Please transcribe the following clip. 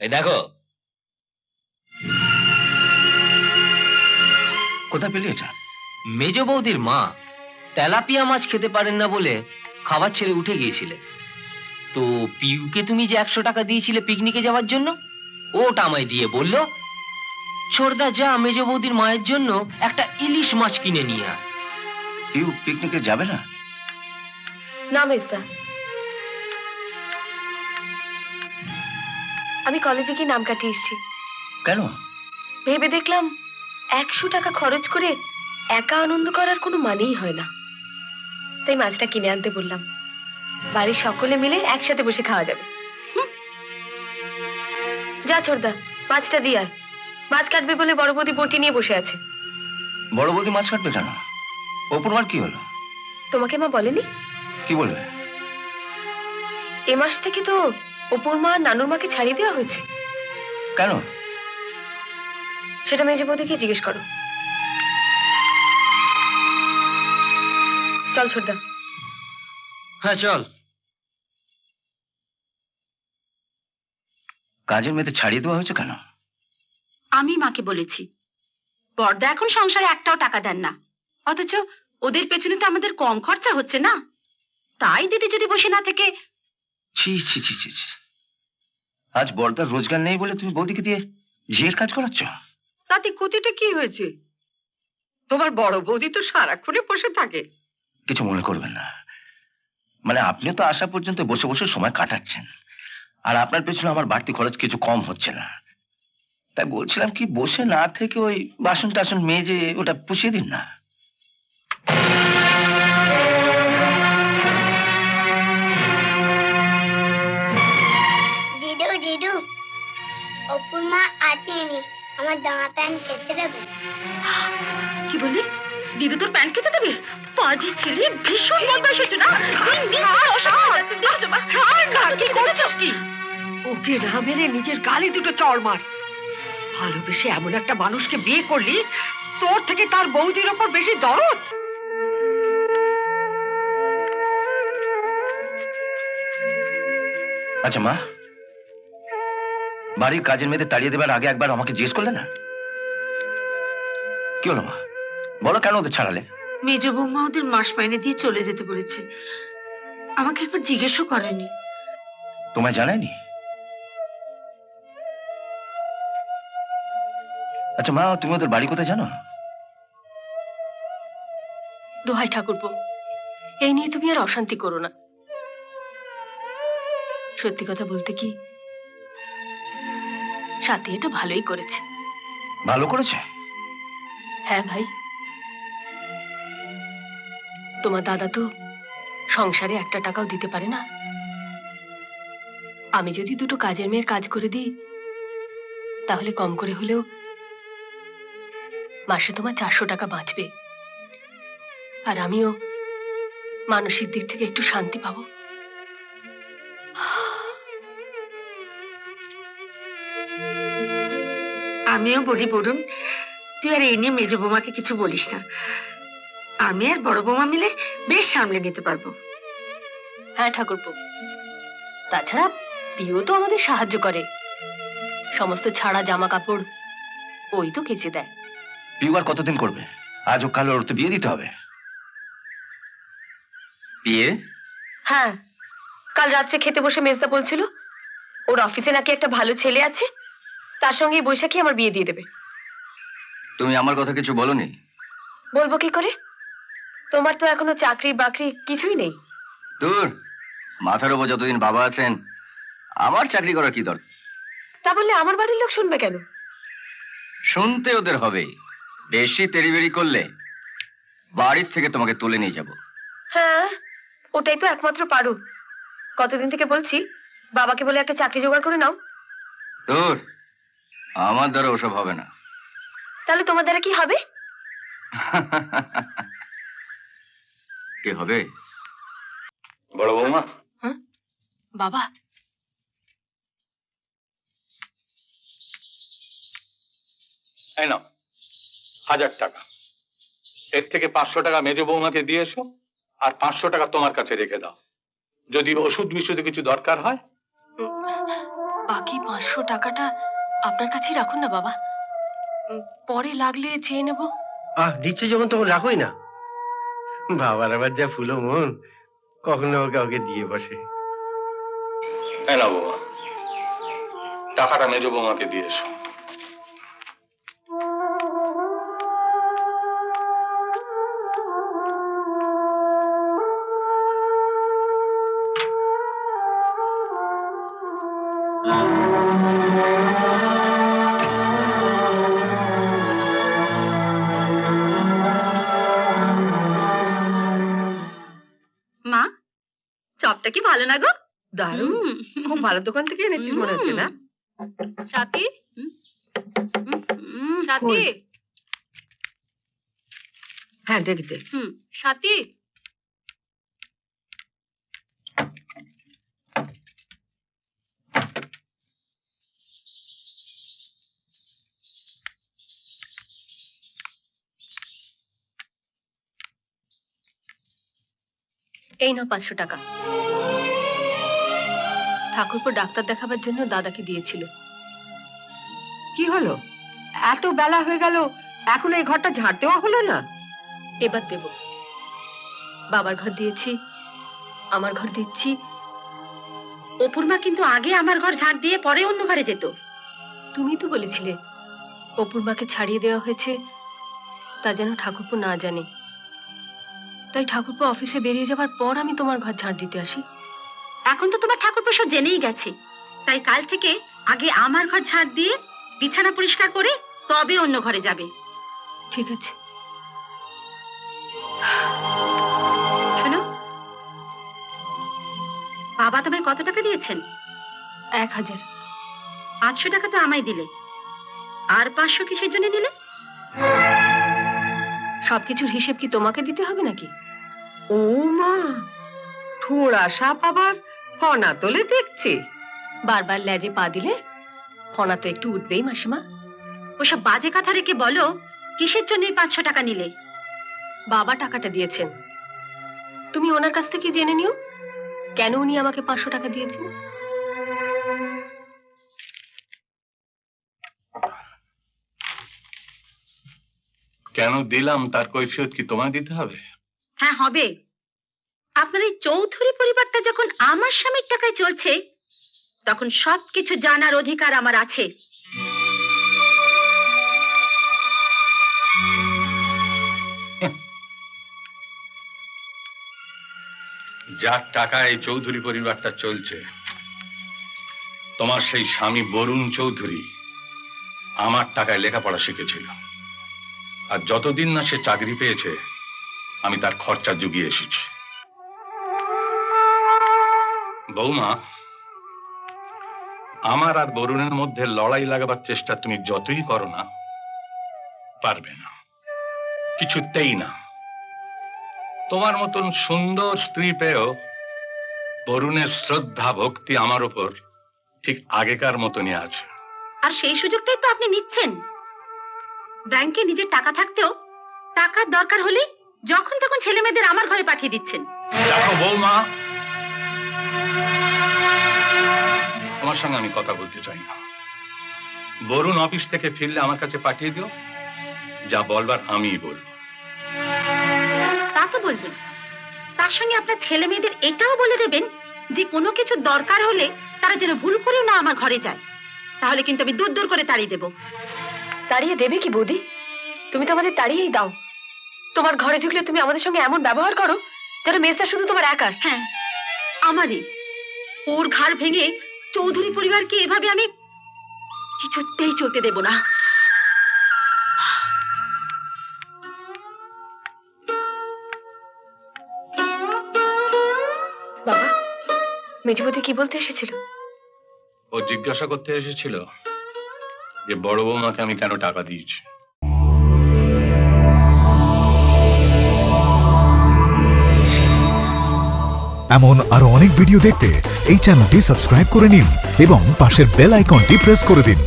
এই দেখো। কোথায় পেলি এটা? মেজ বৌদির মা তেলাপিয়া মাছ খেতে পারেন না বলে খাবার ছেড়ে উঠে গিয়েছিলে। তো পিউকে তুমি যে 100 টাকা দিয়েছিলে পিকনিকে যাওয়ার জন্য, ওটা আমায় দিয়ে বলল, ছোড়দা যা মেজ বৌদির মায়ের জন্য একটা ইলিশ মাছ কিনে নিয়ে আয়। পিউ পিকনিকে যাবে না? না মেজদা, আমি কলেজে গিয়ে নাম কাটিয়ে এসেছি। কেন? ভেবে দেখলাম 100 টাকা খরচ করে একা আনন্দ করার কোনো মানেই হয় না, তাই মাছটা কিনে আনতে বললাম। বাড়ির সকলে মিলে একসাথে বসে খাওয়া যাবে। যা ছোড়দা, মাছটা দিয়ে আয়। মাছ কাটবে বলে বড় বৌদি বটি নিয়ে বসে আছে। বড় বৌদি মাছ কাটবে কেন? অপুর মার কি হলো? তোমাকে মা বলেনি? কি বলবে? এ মাস থেকে তো অপুর মা নানুর মাকে ছাড়িয়ে দেওয়া হয়েছে। কেন? সেটা মেজে বৌদিকে জিজ্ঞেস করো। চল ছোটদা। হ্যাঁ চল। কাজের মেয়েতে ছাড়িয়ে দেওয়া হয়েছে কেন? আমি মাকে বলেছি, বড়দা এখন সংসারে একটাও টাকা দেন না, অথচ ওদের পেছনে তো আমাদের কম খরচা হচ্ছে না। তাই দিদি যদি বসে না থেকে। ছি ছি ছি ছি ছি। আজ বড়দার রোজগার নেই বলে তুমি বৌদিকে দিয়ে ঝিয়ের কাজ করাচ্ছ? তাতে ক্ষতিটা কি হয়েছে? তোমার বড় বৌদি তো সারাক্ষণে বসে থাকে। কিছু মনে করবেন না, মানে আপনিও তো আসা পর্যন্ত বসে বসে সময় কাটাচ্ছেন, আর আপনার পেছনে আমার বাড়তি খরচ কিছু কম হচ্ছে না। তাই বলছিলাম কি, বসে না থেকে ওই বাসন টাসন মেজে ওটা পুষিয়ে দিন না। জিডু জিডু, অপুর মা আসেনি, আমার জামা প্যান্ট কেচে দেবে? কি বললি? দিদি তোর প্যান্ট কেচে দেবে? পাজি ছেলে, ভীষণ বদমাশ হয়েছে না? দিন দিন অসুখ হয়ে যাচ্ছে, দেখছো মা? ছাড় না, কি করছিস কি? ওকে না মেরে নিজের গালে দুটো চড় মার। ভালোবেসে এমন একটা মানুষকে বিয়ে করলি, তোর থেকে তার বৌদির ওপর বেশি দরদ। আচ্ছা মা, বাড়ির কাজের মেয়েদের তাড়িয়ে দেবার আগে একবার আমাকে জিজ্ঞেস করলে না? কি হলো মা, বলো কেন ওদের ছাড়ালে? মেজ বৌমা ওদের মাস মাইনে দিয়ে চলে যেতে বলেছে, আমাকে একবার জিজ্ঞেসও করেনি। তোমায় জানায়নি? আচ্ছা মা, তুমি ওদের বাড়ি কোথায় জানো? দোহাই ঠাকুরপো, এই নিয়ে তুমি আর অশান্তি করো না। সত্যি কথা বলতে কি, সাথী এটা ভালোই করেছে। ভালো করেছে? হ্যাঁ ভাই, তোমার দাদা তো সংসারে একটা টাকাও দিতে পারে না। আমি যদি দুটো কাজের মেয়ের কাজ করে দিই, তাহলে কম করে হলেও মাসে তোমার 400 টাকা বাঁচবে, আর আমিও মানসিক দিক থেকে একটু শান্তি পাবো। আমিও বলি বরুণ, তুই আর এই নিয়ে মেজ বৌমাকে কিছু বলিস না। আমি আর বড় বৌমা মিলে বেশ সামলে নিতে পারবো। হ্যাঁ ঠাকুরপো, তাছাড়া পিও তো আমাদের সাহায্য করে, সমস্ত ছাড়া জামা কাপড় ওই তো কেচে দেয়। পিউ আর কতদিন করবে? আজ ও কাল ওর তো বিয়ে দিতে হবে। বিয়ে? হ্যাঁ, কাল রাত্রে খেতে বসে মেজদা বলছিল ওর অফিসে নাকি একটা ভালো ছেলে আছে, তার সঙ্গে বৈশাখী আমার বিয়ে দিয়ে দেবে। তুমি আমার কথা কিছু বলনি? বলবো কি করে? তোমার তো এখনো চাকরি বাকরি কিছুই নেই। দূর, মাথার উপর যতদিন বাবা আছেন আমার চাকরি করার কি দরকার? তা বললে আমার বাড়ির লোক শুনবে কেন? শুনতে ওদের হবে, বেশি তেড়িবেড়ি করলে বাড়ির থেকে তোমাকে তুলে নিয়ে যাব। হ্যাঁ, ওটাই তো একমাত্র পারো। কতদিন থেকে বলছি বাবাকে বলে একটা চাকরি জোগাড় করে নাও। দূর, আমার দ্বারা ওসব হবে না। তাহলে তোমার দ্বারা কি হবে? কি হবে? বড় বৌমা। হ্যাঁ বাবা, এই নাও 1000 টাকা। এর থেকে 500 টাকা মেজ বৌমাকে দিয়ে এসো, আর 500 টাকা তোমার কাছে রেখে দাও। যদি ওষুধ বিশুদ্ধ কিছু দরকার হয়। বাকি 500 টাকাটা আপনার কাছেই রাখুন না বাবা, পরে লাগলে চেয়ে নেব। দিচ্ছে যখন তখন রাখোই না। বাবার আবার যা ফুলো মন, কখনো কাউকে দিয়ে বসে। এই নাও বৌমা, টাকাটা মেজ বৌমাকে দিয়ে এসো। মা, চপটা কি ভালো না গো? দারুণ, খুব ভালো দোকান থেকে এনেছিস মনে হচ্ছে না? সাথী, কই? সাথী, হ্যাঁ ডেকে দে। সাথী। এই নাও 500 টাকা। ঠাকুরপো ডাক্তার দেখাবার জন্য দাদাকে দিয়েছিল। কি হলো, এত বেলা হয়ে গেল এখনো এই ঘরটা ঝাড় দেওয়া হলো না? এবার দেব। বাবার ঘর দিয়েছি, আমার ঘর দিচ্ছি। অপুর মা কিন্তু আগে আমার ঘর ঝাড় দিয়ে পরে অন্য ঘরে যেত। তুমি তো বলেছিলে অপুর মাকে ছাড়িয়ে দেওয়া হয়েছে, তা যেন ঠাকুরপো না জানে। তাই ঠাকুরপো অফিসে বেরিয়ে যাবার পর আমি তোমার ঘর ঝাড় দিতে আসি। এখন তো তোমার ঠাকুরপো সব জেনেই গেছে, তাই কাল থেকে আগে আমার ঘর ঝাড় দিয়ে বিছানা পরিষ্কার করে তবে অন্য ঘরে যাবে। ঠিক আছে। শোনো, বাবা তোমায় কত টাকা দিয়েছেন? 1000। 500 টাকা তো আমায় দিলে, আর 500 কিসের জন্য নিলে? সবকিছুর হিসেব কি তোমাকে দিতে হবে নাকি? ও মা, ঠোঁড়া সাপ আবার ফনা তোলে দেখছি। বারবার লেজে পা দিলে ফনা তো একটু উঠবেই মাসিমা। ওসব বাজে কথা রেখে বলো, কিসের জন্য 500 টাকা নিলে? বাবা টাকাটা দিয়েছেন, তুমি ওনার কাছ থেকে জেনে নিও কেন উনি আমাকে 500 টাকা দিয়েছেন। কেন দিলাম তার কৈফিয়ত কি তোমায় দিতে হবে? হ্যাঁ হবে। আপনার এই চৌধুরী পরিবারটা যখন আমার স্বামীর টাকায় চলছে, তখন সবকিছু জানার অধিকার আমার আছে। যার টাকায় এই চৌধুরী পরিবারটা চলছে, তোমার সেই স্বামী বরুণ চৌধুরী আমার টাকায় লেখাপড়া শিখেছিল, আর যতদিন না সে চাকরি পেয়েছে আমি তার খরচা জুগিয়ে এসেছি। বৌমা, আমার আর বরুণের মধ্যে লড়াই লাগাবার চেষ্টা তুমি যতই করো না, পারবে না, কিছুতেই না। তোমার মতন সুন্দর স্ত্রী পেয়েও বরুণের শ্রদ্ধা ভক্তি আমার উপর ঠিক আগেকার মতনই আছে। আর সেই সুযোগটাই তো আপনি নিচ্ছেন। ব্যাংকে নিজের টাকা থাকতেও টাকার দরকার হলে যখন তখন ছেলে মেয়েদের আমার ঘরে পাঠিয়ে দিচ্ছেন। দেখো বৌমা, তোমার সঙ্গে আমি কথা বলতে চাই না। বরুণ অফিস থেকে ফিরলে আমার কাছে পাঠিয়ে দিও, যা বলবার আমিই বলবো। তা তো বলবেন, তার সঙ্গে আপনার ছেলে মেয়েদের এটাও বলে দেবেন যে কোনো কিছু দরকার হলে তারা যেন ভুল করেও না আমার ঘরে যায়, তাহলে কিন্তু আমি দূর দূর করে তাড়িয়ে দেব। তাড়িয়ে দেবে কি বৌদি? তুমি তো আমাদের তাড়িয়েই দাও। তোমার ঘরে ঢুকলে তুমি আমাদের সঙ্গে এমন ব্যবহার করো যেন মেসটা শুধু তোমার একার। হ্যাঁ, আমারই। ওর ঘাড় ভেঙে চৌধুরী পরিবারকে এভাবে আমি কিছুতেই চলতে দেব না। বাবা, মেজবৌদি কি বলতে এসেছিল? ও জিজ্ঞাসা করতে এসেছিল যে বড় বৌমাকে আমি কেন টাকা দিয়েছি। এমন আরো অনেক ভিডিও দেখতে এই চ্যানেলটি সাবস্ক্রাইব করে নিন এবং পাশের বেল আইকনটি প্রেস করে দিন।